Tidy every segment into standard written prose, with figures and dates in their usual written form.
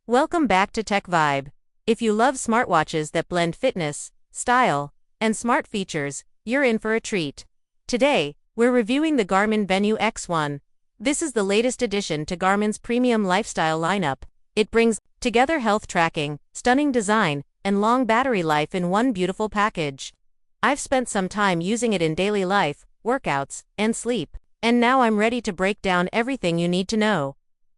Welcome back to Tech Vibe. If you love smartwatches that blend fitness, style, and smart features, you're in for a treat. Today, we're reviewing the Garmin Venu X1. This is the latest addition to Garmin's premium lifestyle lineup. It brings together health tracking, stunning design, and long battery life in one beautiful package. I've spent some time using it in daily life, workouts, and sleep, and now I'm ready to break down everything you need to know.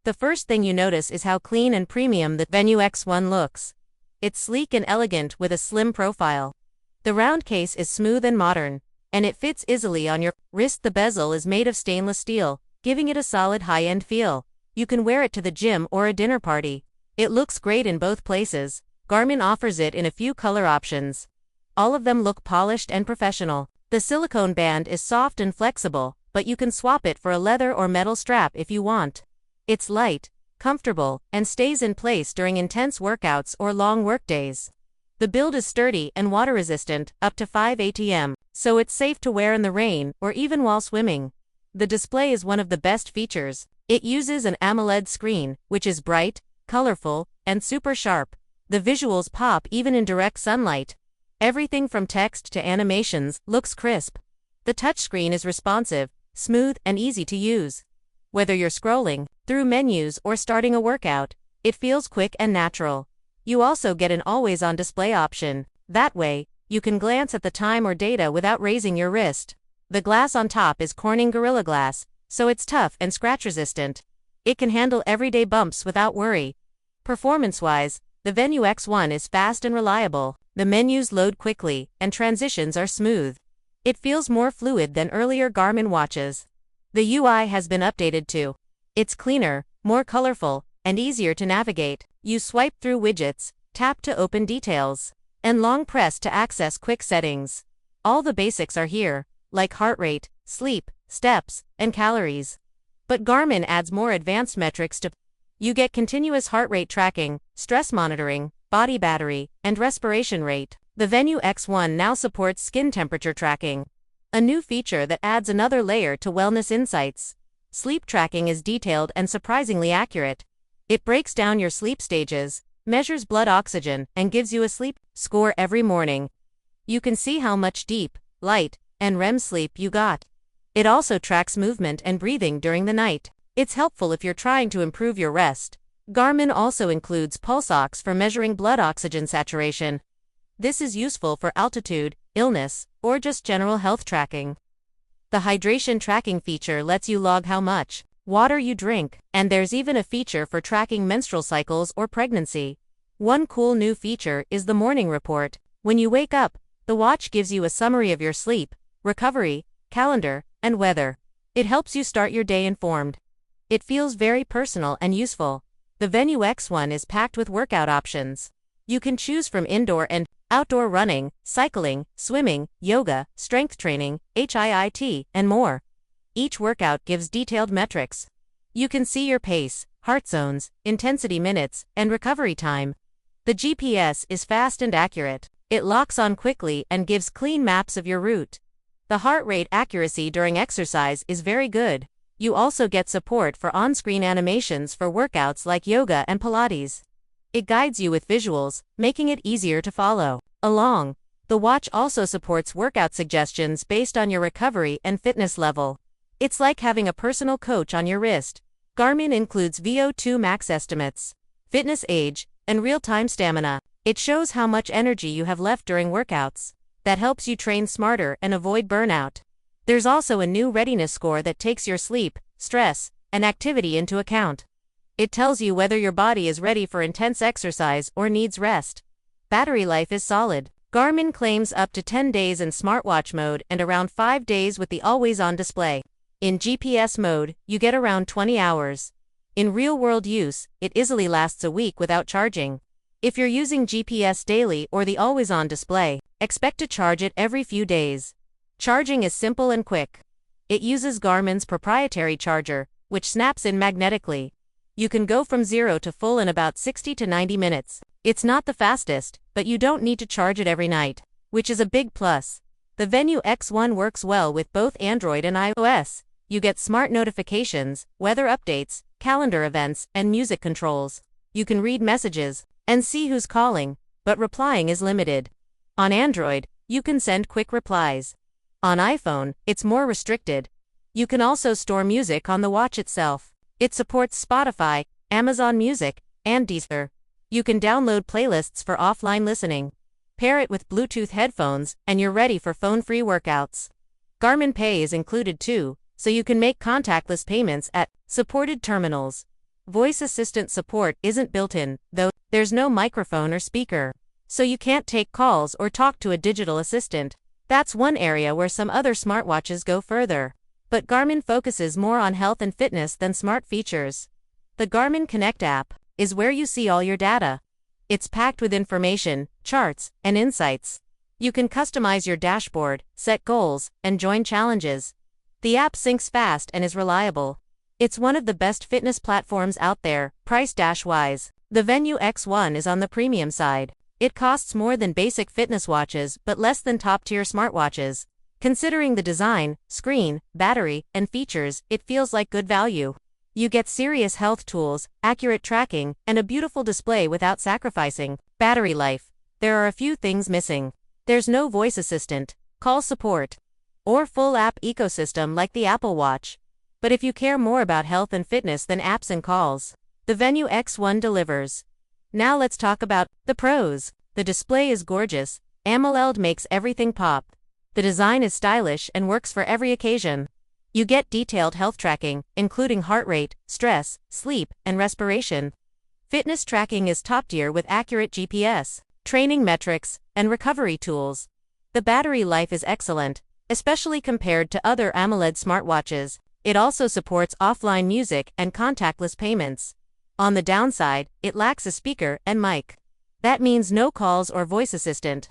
The first thing you notice is how clean and premium the Venu X1 looks. It's sleek and elegant with a slim profile. The round case is smooth and modern, and it fits easily on your wrist. The bezel is made of stainless steel, giving it a solid high-end feel. You can wear it to the gym or a dinner party. It looks great in both places. Garmin offers it in a few color options. All of them look polished and professional. The silicone band is soft and flexible, but you can swap it for a leather or metal strap if you want. It's light, comfortable, and stays in place during intense workouts or long workdays. The build is sturdy and water-resistant, up to 5 ATM, so it's safe to wear in the rain or even while swimming. The display is one of the best features. It uses an AMOLED screen, which is bright, colorful, and super sharp. The visuals pop even in direct sunlight. Everything from text to animations looks crisp. The touchscreen is responsive, smooth, and easy to use. Whether you're scrolling through menus or starting a workout, it feels quick and natural. You also get an always-on display option. That way, you can glance at the time or data without raising your wrist. The glass on top is Corning Gorilla Glass, so it's tough and scratch-resistant. It can handle everyday bumps without worry. Performance-wise, the Venu X1 is fast and reliable. The menus load quickly, and transitions are smooth. It feels more fluid than earlier Garmin watches. The UI has been updated too. It's cleaner, more colorful, and easier to navigate. You swipe through widgets, tap to open details, and long press to access quick settings. All the basics are here, like heart rate, sleep, steps, and calories. But Garmin adds more advanced metrics to. You get continuous heart rate tracking, stress monitoring, body battery, and respiration rate. The Venu X1 now supports skin temperature tracking, a new feature that adds another layer to wellness insights. Sleep tracking is detailed and surprisingly accurate. It breaks down your sleep stages, measures blood oxygen, and gives you a sleep score every morning. You can see how much deep, light, and REM sleep you got. It also tracks movement and breathing during the night. It's helpful if you're trying to improve your rest. Garmin also includes pulse ox for measuring blood oxygen saturation. This is useful for altitude, illness, or just general health tracking. The hydration tracking feature lets you log how much water you drink, and there's even a feature for tracking menstrual cycles or pregnancy. One cool new feature is the morning report. When you wake up, the watch gives you a summary of your sleep, recovery, calendar, and weather. It helps you start your day informed. It feels very personal and useful. The Venu X1 is packed with workout options. You can choose from indoor and outdoor running, cycling, swimming, yoga, strength training, HIIT, and more. Each workout gives detailed metrics. You can see your pace, heart zones, intensity minutes, and recovery time. The GPS is fast and accurate. It locks on quickly and gives clean maps of your route. The heart rate accuracy during exercise is very good. You also get support for on-screen animations for workouts like yoga and Pilates. It guides you with visuals, making it easier to follow along. The watch also supports workout suggestions based on your recovery and fitness level. It's like having a personal coach on your wrist. Garmin includes VO2 max estimates, fitness age, and real-time stamina. It shows how much energy you have left during workouts. That helps you train smarter and avoid burnout. There's also a new readiness score that takes your sleep, stress, and activity into account. It tells you whether your body is ready for intense exercise or needs rest. Battery life is solid. Garmin claims up to 10 days in smartwatch mode and around 5 days with the always-on display. In GPS mode, you get around 20 hours. In real-world use, it easily lasts a week without charging. If you're using GPS daily or the always-on display, expect to charge it every few days. Charging is simple and quick. It uses Garmin's proprietary charger, which snaps in magnetically. You can go from 0 to full in about 60 to 90 minutes. It's not the fastest, but you don't need to charge it every night, which is a big plus. The Venu X1 works well with both Android and iOS. You get smart notifications, weather updates, calendar events, and music controls. You can read messages and see who's calling, but replying is limited. On Android, you can send quick replies. On iPhone, it's more restricted. You can also store music on the watch itself. It supports Spotify, Amazon Music, and Deezer. You can download playlists for offline listening. Pair it with Bluetooth headphones, and you're ready for phone-free workouts. Garmin Pay is included too, so you can make contactless payments at supported terminals. Voice assistant support isn't built in, though. There's no microphone or speaker, so you can't take calls or talk to a digital assistant. That's one area where some other smartwatches go further. But Garmin focuses more on health and fitness than smart features. The Garmin Connect app is where you see all your data. It's packed with information, charts, and insights. You can customize your dashboard, set goals, and join challenges. The app syncs fast and is reliable. It's one of the best fitness platforms out there, price-wise. The Venu X1 is on the premium side. It costs more than basic fitness watches but less than top-tier smartwatches. Considering the design, screen, battery, and features, it feels like good value. You get serious health tools, accurate tracking, and a beautiful display without sacrificing battery life. There are a few things missing. There's no voice assistant, call support, or full app ecosystem like the Apple Watch. But if you care more about health and fitness than apps and calls, the Venu X1 delivers. Now let's talk about the pros. The display is gorgeous. AMOLED makes everything pop. The design is stylish and works for every occasion. You get detailed health tracking, including heart rate, stress, sleep, and respiration. Fitness tracking is top tier with accurate GPS, training metrics, and recovery tools. The battery life is excellent, especially compared to other AMOLED smartwatches. It also supports offline music and contactless payments. On the downside, it lacks a speaker and mic. That means no calls or voice assistant.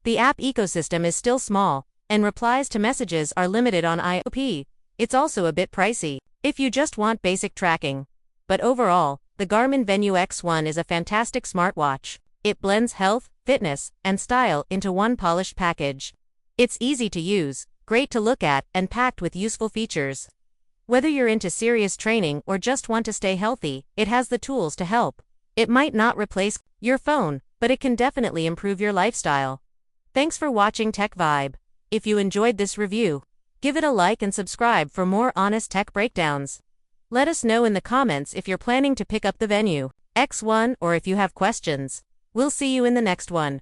The app ecosystem is still small, and replies to messages are limited on iOS. It's also a bit pricey if you just want basic tracking. But overall, the Garmin Venu X1 is a fantastic smartwatch. It blends health, fitness, and style into one polished package. It's easy to use, great to look at, and packed with useful features. Whether you're into serious training or just want to stay healthy, it has the tools to help. It might not replace your phone, but it can definitely improve your lifestyle. Thanks for watching Tech Vibe. If you enjoyed this review, give it a like and subscribe for more honest tech breakdowns. Let us know in the comments if you're planning to pick up the Venu X1 or if you have questions. We'll see you in the next one.